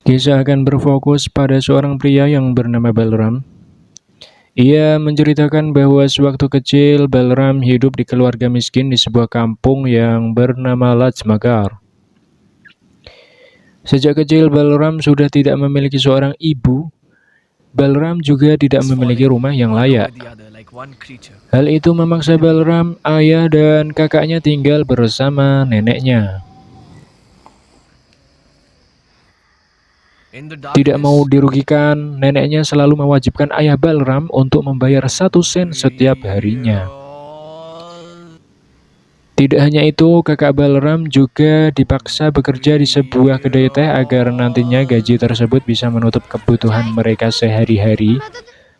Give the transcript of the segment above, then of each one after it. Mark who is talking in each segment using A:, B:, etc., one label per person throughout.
A: Kisah akan berfokus pada seorang pria yang bernama Balram. Ia menceritakan bahwa sewaktu kecil Balram hidup di keluarga miskin di sebuah kampung yang bernama Lajmagar. Sejak kecil Balram sudah tidak memiliki seorang ibu. Balram juga tidak memiliki rumah yang layak. Hal itu memaksa Balram, ayah dan kakaknya tinggal bersama neneknya. Tidak mau dirugikan, neneknya selalu mewajibkan ayah Balram untuk membayar 1 sen setiap harinya. Tidak hanya itu, kakak Balram juga dipaksa bekerja di sebuah kedai teh agar nantinya gaji tersebut bisa menutup kebutuhan mereka sehari-hari.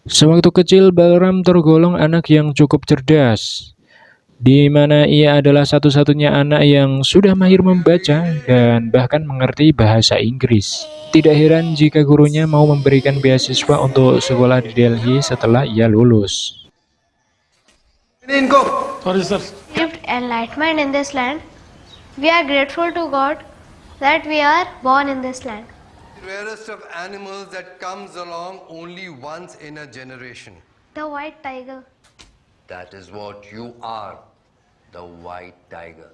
A: Sewaktu kecil, Balram tergolong anak yang cukup cerdas, di mana ia adalah satu-satunya anak yang sudah mahir membaca dan bahkan mengerti bahasa Inggris. Tidak heran jika gurunya mau memberikan beasiswa untuk sekolah di Delhi setelah ia lulus.
B: Received enlightenment in this land. We are grateful to God that we are born in this land.
C: Rarest of animals that comes along only once in a generation.
B: The white tiger.
C: That is what you are, the white tiger.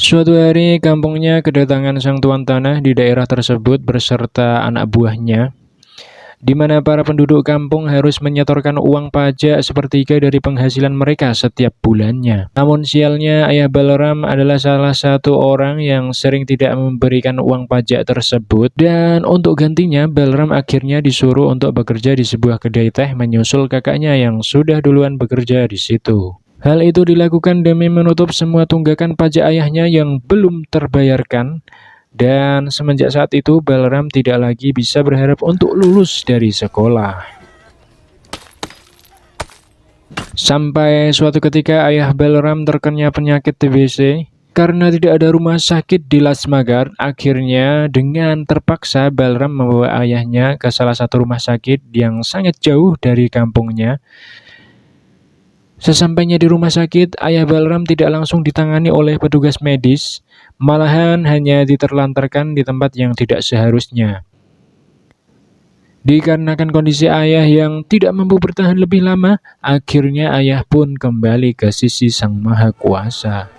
A: Suatu hari, kampungnya kedatangan sang tuan tanah di daerah tersebut beserta anak buahnya, di mana para penduduk kampung harus menyetorkan uang pajak sepertiga dari penghasilan mereka setiap bulannya. Namun sialnya, ayah Balram adalah salah satu orang yang sering tidak memberikan uang pajak tersebut, dan untuk gantinya Balram akhirnya disuruh untuk bekerja di sebuah kedai teh menyusul kakaknya yang sudah duluan bekerja di situ. Hal itu dilakukan demi menutup semua tunggakan pajak ayahnya yang belum terbayarkan. Dan semenjak saat itu, Balram tidak lagi bisa berharap untuk lulus dari sekolah. Sampai suatu ketika ayah Balram terkena penyakit TBC. Karena tidak ada rumah sakit di Lajmagar, akhirnya dengan terpaksa Balram membawa ayahnya ke salah satu rumah sakit yang sangat jauh dari kampungnya. Sesampainya di rumah sakit, ayah Balram tidak langsung ditangani oleh petugas medis, malahan hanya diterlantarkan di tempat yang tidak seharusnya. Dikarenakan kondisi ayah yang tidak mampu bertahan lebih lama, akhirnya ayah pun kembali ke sisi Sang Maha Kuasa.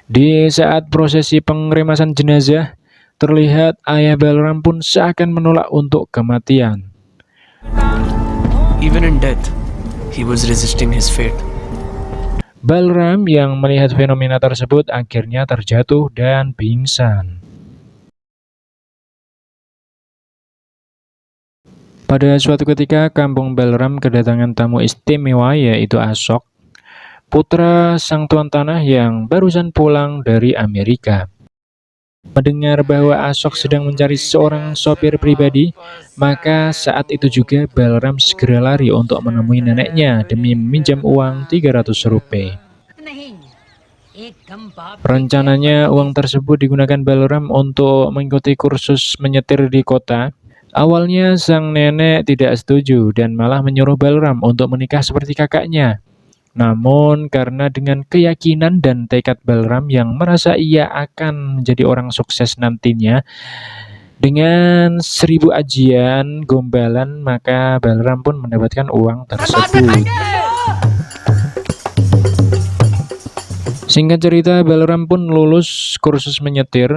A: Di saat prosesi pengremasan jenazah, terlihat ayah Balram pun seakan menolak untuk kematian.
D: Even in death, he was resisting his fate.
A: Balram yang melihat fenomena tersebut akhirnya terjatuh dan pingsan. Pada suatu ketika, kampung Balram kedatangan tamu istimewa yaitu Ashok, putra sang tuan tanah yang barusan pulang dari Amerika. Mendengar bahwa Ashok sedang mencari seorang sopir pribadi, maka saat itu juga Balram segera lari untuk menemui neneknya demi meminjam uang 300 rupiah. Rencananya uang tersebut digunakan Balram untuk mengikuti kursus menyetir di kota. Awalnya sang nenek tidak setuju dan malah menyuruh Balram untuk menikah seperti kakaknya. Namun karena dengan keyakinan dan tekad Balram yang merasa ia akan menjadi orang sukses nantinya, dengan 1000 ajian gombalan, maka Balram pun mendapatkan uang tersebut. Singkat cerita, Balram pun lulus kursus menyetir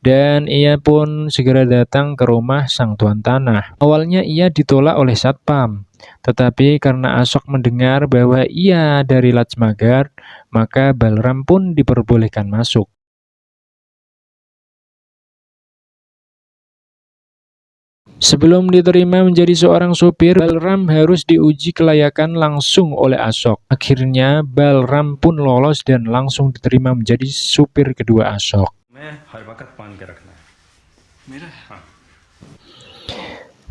A: dan ia pun segera datang ke rumah sang tuan tanah. Awalnya ia ditolak oleh satpam, tetapi karena Ashok mendengar bahwa ia dari Lajmagar, maka Balram pun diperbolehkan masuk. Sebelum diterima menjadi seorang supir, Balram harus diuji kelayakan langsung oleh Ashok. Akhirnya Balram pun lolos dan langsung diterima menjadi supir kedua Ashok.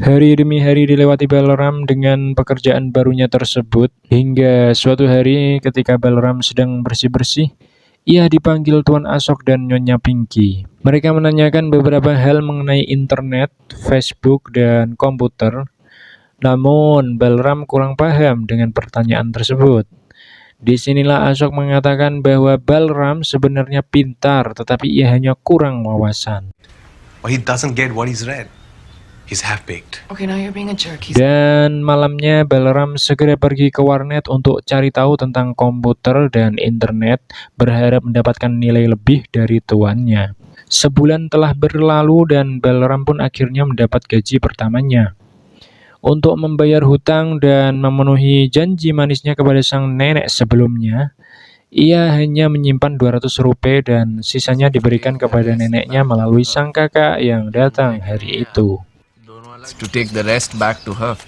A: Hari demi hari dilewati Balram dengan pekerjaan barunya tersebut, hingga suatu hari ketika Balram sedang bersih-bersih, ia dipanggil Tuan Ashok dan Nyonya Pinky. Mereka menanyakan beberapa hal mengenai internet, Facebook, dan komputer. Namun Balram kurang paham dengan pertanyaan tersebut. Disinilah Ashok mengatakan bahwa Balram sebenarnya pintar, tetapi ia hanya kurang wawasan.
E: Or he doesn't get what he's read. He's half-baked.
D: Okay, now you're being a jerk.
A: Dan malamnya Balram segera pergi ke warnet untuk cari tahu tentang komputer dan internet, berharap mendapatkan nilai lebih dari tuannya. Sebulan telah berlalu dan Balram pun akhirnya mendapat gaji pertamanya. Untuk membayar hutang dan memenuhi janji manisnya kepada sang nenek sebelumnya, ia hanya menyimpan 200 rupiah dan sisanya diberikan kepada neneknya melalui sang kakak yang datang hari itu.
D: To take the rest back to her.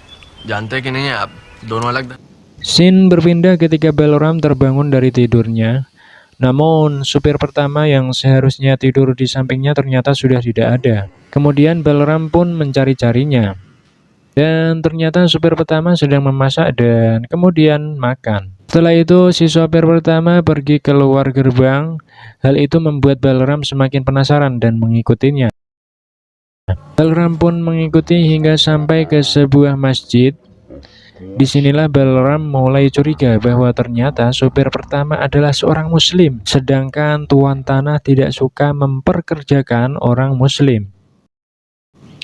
D: जानते कि नहीं आप दोनों अलग.
A: Scene berpindah ketika Balram terbangun dari tidurnya. Namun, supir pertama yang seharusnya tidur di sampingnya ternyata sudah tidak ada. Kemudian Balram pun mencari-carinya. Dan ternyata supir pertama sedang memasak dan kemudian makan. Setelah itu, si sopir pertama pergi keluar gerbang. Hal itu membuat Balram semakin penasaran dan mengikutinya. Balram pun mengikuti hingga sampai ke sebuah masjid. Disinilah Balram mulai curiga bahwa ternyata supir pertama adalah seorang muslim, sedangkan tuan tanah tidak suka memperkerjakan orang muslim.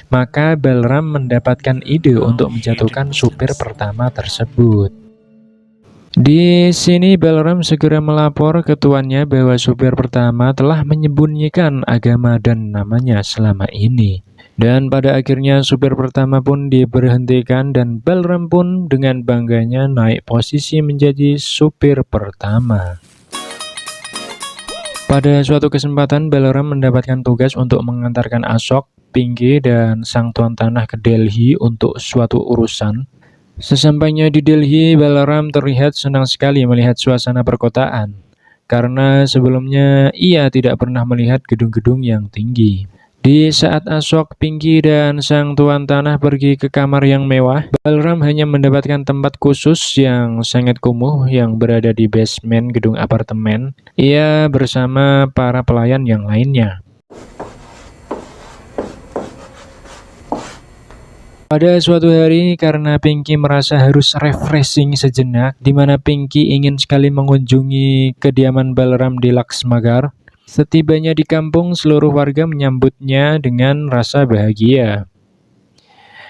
A: Maka Balram mendapatkan ide untuk menjatuhkan supir pertama tersebut. Di sini Balram segera melapor ke tuannya bahwa supir pertama telah menyembunyikan agama dan namanya selama ini. Dan pada akhirnya supir pertama pun diberhentikan dan Balram pun dengan bangganya naik posisi menjadi supir pertama. Pada suatu kesempatan Balram mendapatkan tugas untuk mengantarkan Ashok, Pinky, dan sang tuan tanah ke Delhi untuk suatu urusan. Sesampainya di Delhi, Balram terlihat senang sekali melihat suasana perkotaan, karena sebelumnya ia tidak pernah melihat gedung-gedung yang tinggi. Di saat Ashok, Pinky, dan sang tuan tanah pergi ke kamar yang mewah, Balram hanya mendapatkan tempat khusus yang sangat kumuh yang berada di basement gedung apartemen. Ia bersama para pelayan yang lainnya. Pada suatu hari, karena Pinky merasa harus refreshing sejenak, di mana Pinky ingin sekali mengunjungi kediaman Balram di Laksmagar. Setibanya di kampung, seluruh warga menyambutnya dengan rasa bahagia,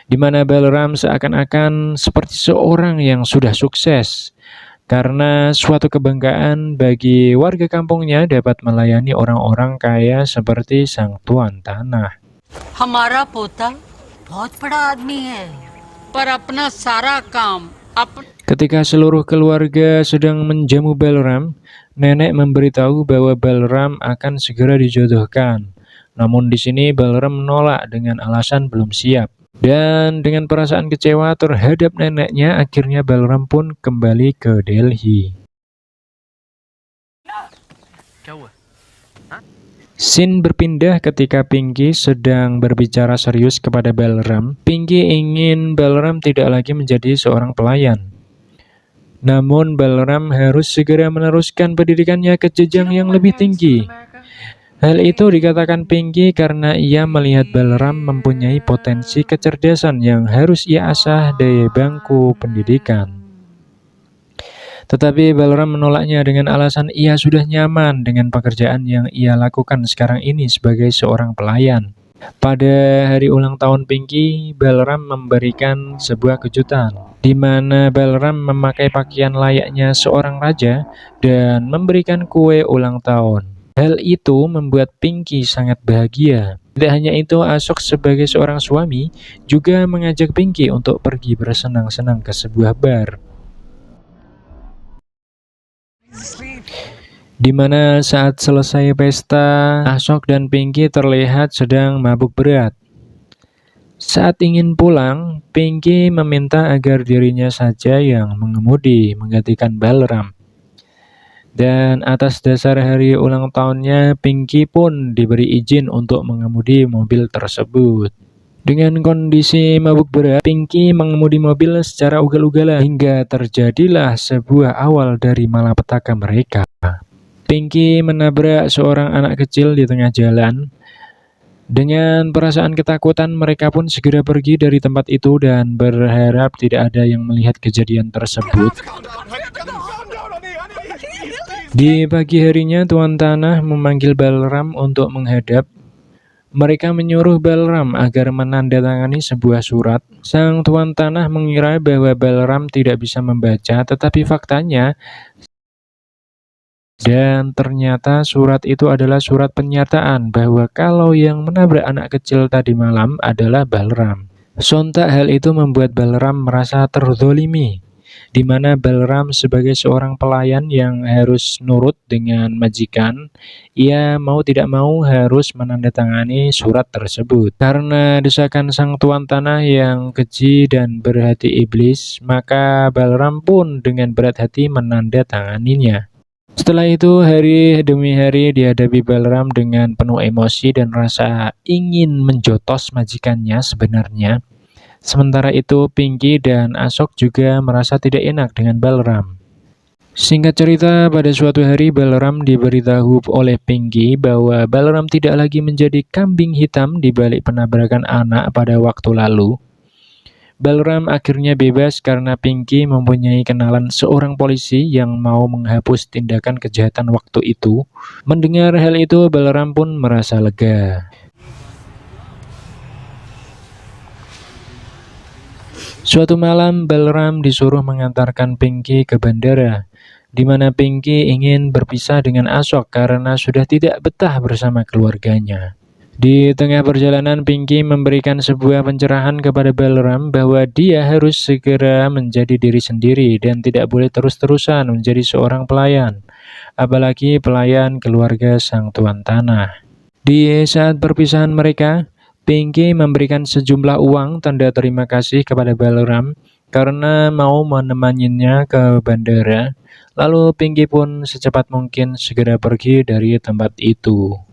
A: di mana Balram seakan-akan seperti seorang yang sudah sukses, karena suatu kebanggaan bagi warga kampungnya dapat melayani orang-orang kaya seperti sang tuan tanah.
F: हमारा पोता बहुत बड़ा आदमी है पर अपना सारा काम
A: Ketika seluruh keluarga sedang menjamu Balram, nenek memberitahu bahwa Balram akan segera dijodohkan. Namun di sini Balram menolak dengan alasan belum siap. Dan dengan perasaan kecewa terhadap neneknya, akhirnya Balram pun kembali ke Delhi. Scene berpindah ketika Pinky sedang berbicara serius kepada Balram. Pinky ingin Balram tidak lagi menjadi seorang pelayan. Namun Balram harus segera meneruskan pendidikannya ke jenjang yang lebih tinggi. Hal itu dikatakan Pinky karena ia melihat Balram mempunyai potensi kecerdasan yang harus ia asah dari bangku pendidikan. Tetapi Balram menolaknya dengan alasan ia sudah nyaman dengan pekerjaan yang ia lakukan sekarang ini sebagai seorang pelayan. Pada hari ulang tahun Pinky, Balram memberikan sebuah kejutan, di mana Balram memakai pakaian layaknya seorang raja dan memberikan kue ulang tahun. Hal itu membuat Pinky sangat bahagia. Tidak hanya itu, Ashok sebagai seorang suami juga mengajak Pinky untuk pergi bersenang-senang ke sebuah bar. Di mana saat selesai pesta, Ashok dan Pinky terlihat sedang mabuk berat. Saat ingin pulang, Pinky meminta agar dirinya saja yang mengemudi menggantikan Balram. Dan atas dasar hari ulang tahunnya, Pinky pun diberi izin untuk mengemudi mobil tersebut. Dengan kondisi mabuk berat, Pinky mengemudi mobil secara ugal-ugalan hingga terjadilah sebuah awal dari malapetaka mereka. Pinky menabrak seorang anak kecil di tengah jalan. Dengan perasaan ketakutan, mereka pun segera pergi dari tempat itu dan berharap tidak ada yang melihat kejadian tersebut. Di pagi harinya Tuan Tanah memanggil Balram untuk menghadap. Mereka menyuruh Balram agar menandatangani sebuah surat. Sang Tuan Tanah mengira bahwa Balram tidak bisa membaca, tetapi faktanya dan ternyata surat itu adalah surat pernyataan bahwa kalau yang menabrak anak kecil tadi malam adalah Balram. Sontak hal itu membuat Balram merasa terzolimi, di mana Balram sebagai seorang pelayan yang harus nurut dengan majikan, ia mau tidak mau harus menandatangani surat tersebut. Karena desakan sang Tuan Tanah yang keji dan berhati iblis, maka Balram pun dengan berat hati menandatanganinya. Setelah itu, hari demi hari dihadapi Balram dengan penuh emosi dan rasa ingin menjotos majikannya sebenarnya. Sementara itu, Pinky dan Ashok juga merasa tidak enak dengan Balram. Singkat cerita, pada suatu hari Balram diberitahu oleh Pinky bahwa Balram tidak lagi menjadi kambing hitam di balik penabrakan anak pada waktu lalu. Balram akhirnya bebas karena Pinky mempunyai kenalan seorang polisi yang mau menghapus tindakan kejahatan waktu itu. Mendengar hal itu, Balram pun merasa lega. Suatu malam, Balram disuruh mengantarkan Pinky ke bandara, di mana Pinky ingin berpisah dengan Ashok karena sudah tidak betah bersama keluarganya. Di tengah perjalanan, Pinky memberikan sebuah pencerahan kepada Balram bahwa dia harus segera menjadi diri sendiri dan tidak boleh terus-terusan menjadi seorang pelayan, apalagi pelayan keluarga sang Tuan Tanah. Di saat perpisahan mereka, Pinky memberikan sejumlah uang tanda terima kasih kepada Balram karena mau menemaninya ke bandara. Lalu Pinky pun secepat mungkin segera pergi dari tempat itu.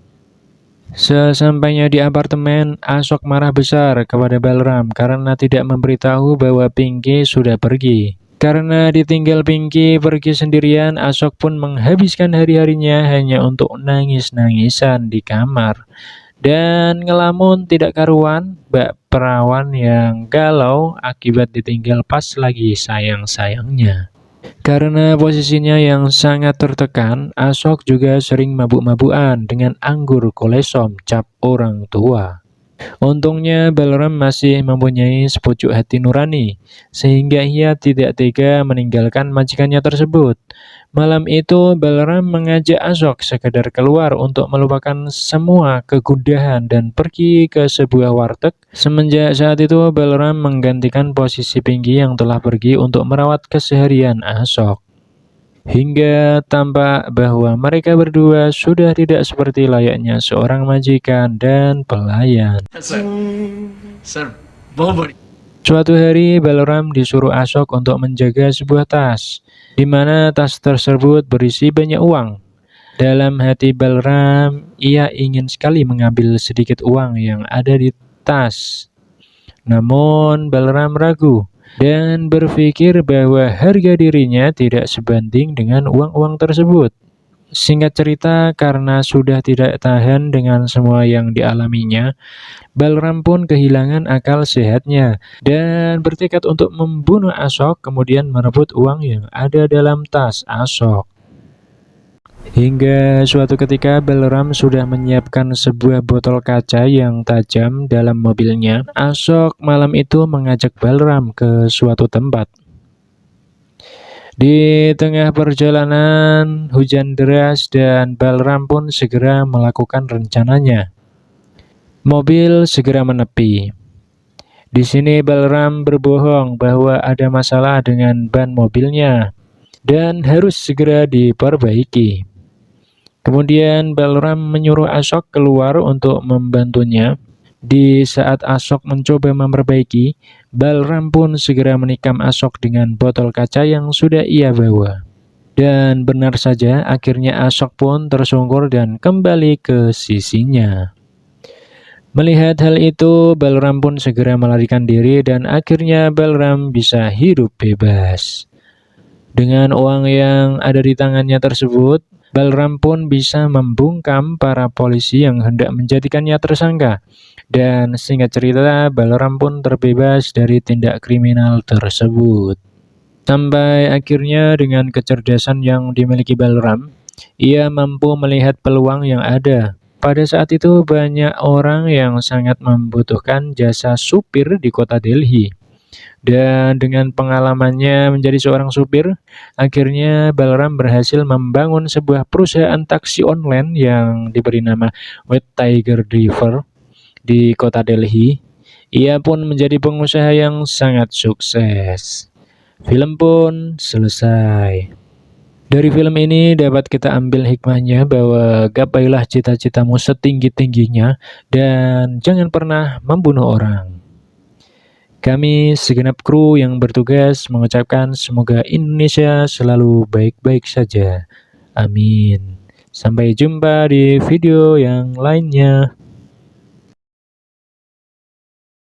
A: Sesampainya di apartemen, Ashok marah besar kepada Balram karena tidak memberitahu bahwa Pinky sudah pergi. Karena ditinggal Pinky pergi sendirian, Ashok pun menghabiskan hari-harinya hanya untuk nangis-nangisan di kamar. Dan ngelamun tidak karuan, bak perawan yang galau akibat ditinggal pas lagi sayang-sayangnya. Karena posisinya yang sangat tertekan, Ashok juga sering mabuk-mabukan dengan anggur kolesom cap orang tua. Untungnya Balram masih mempunyai sepucuk hati nurani, sehingga ia tidak tega meninggalkan majikannya tersebut. Malam itu Balram mengajak Ashok sekedar keluar untuk melupakan semua kegundahan dan pergi ke sebuah warteg. Semenjak saat itu Balram menggantikan posisi Pinky yang telah pergi untuk merawat keseharian Ashok. Hingga tampak bahwa mereka berdua sudah tidak seperti layaknya seorang majikan dan pelayan.
D: Sir बहुत बड़ी
A: Suatu hari Balram disuruh Ashok untuk menjaga sebuah tas, di mana tas tersebut berisi banyak uang. Dalam hati Balram, ia ingin sekali mengambil sedikit uang yang ada di tas. Namun Balram ragu dan berpikir bahwa harga dirinya tidak sebanding dengan uang-uang tersebut. Singkat cerita, karena sudah tidak tahan dengan semua yang dialaminya, Balram pun kehilangan akal sehatnya dan bertekad untuk membunuh Ashok, kemudian merebut uang yang ada dalam tas Ashok. Hingga suatu ketika Balram sudah menyiapkan sebuah botol kaca yang tajam dalam mobilnya. Ashok malam itu mengajak Balram ke suatu tempat. Di tengah perjalanan, hujan deras dan Balram pun segera melakukan rencananya. Mobil segera menepi. Di sini Balram berbohong bahwa ada masalah dengan ban mobilnya dan harus segera diperbaiki. Kemudian Balram menyuruh Ashok keluar untuk membantunya. Di saat Ashok mencoba memperbaiki, Balram pun segera menikam Ashok dengan botol kaca yang sudah ia bawa. Dan benar saja, akhirnya Ashok pun tersungkur dan kembali ke sisinya. Melihat hal itu, Balram pun segera melarikan diri dan akhirnya Balram bisa hidup bebas. Dengan uang yang ada di tangannya tersebut, Balram pun bisa membungkam para polisi yang hendak menjadikannya tersangka. Dan singkat cerita, Balram pun terbebas dari tindak kriminal tersebut. Sampai akhirnya dengan kecerdasan yang dimiliki Balram, Ia mampu melihat peluang yang ada. Pada saat itu banyak orang yang sangat membutuhkan jasa supir di kota Delhi. Dan dengan pengalamannya menjadi seorang supir, akhirnya Balram berhasil membangun sebuah perusahaan taksi online yang diberi nama White Tiger Driver di kota Delhi. Ia pun menjadi pengusaha yang sangat sukses. Film pun selesai. Dari film ini dapat kita ambil hikmahnya bahwa gapailah cita-citamu setinggi-tingginya dan jangan pernah membunuh orang. Kami segenap kru yang bertugas mengucapkan semoga Indonesia selalu baik-baik saja. Amin. Sampai jumpa di video yang lainnya.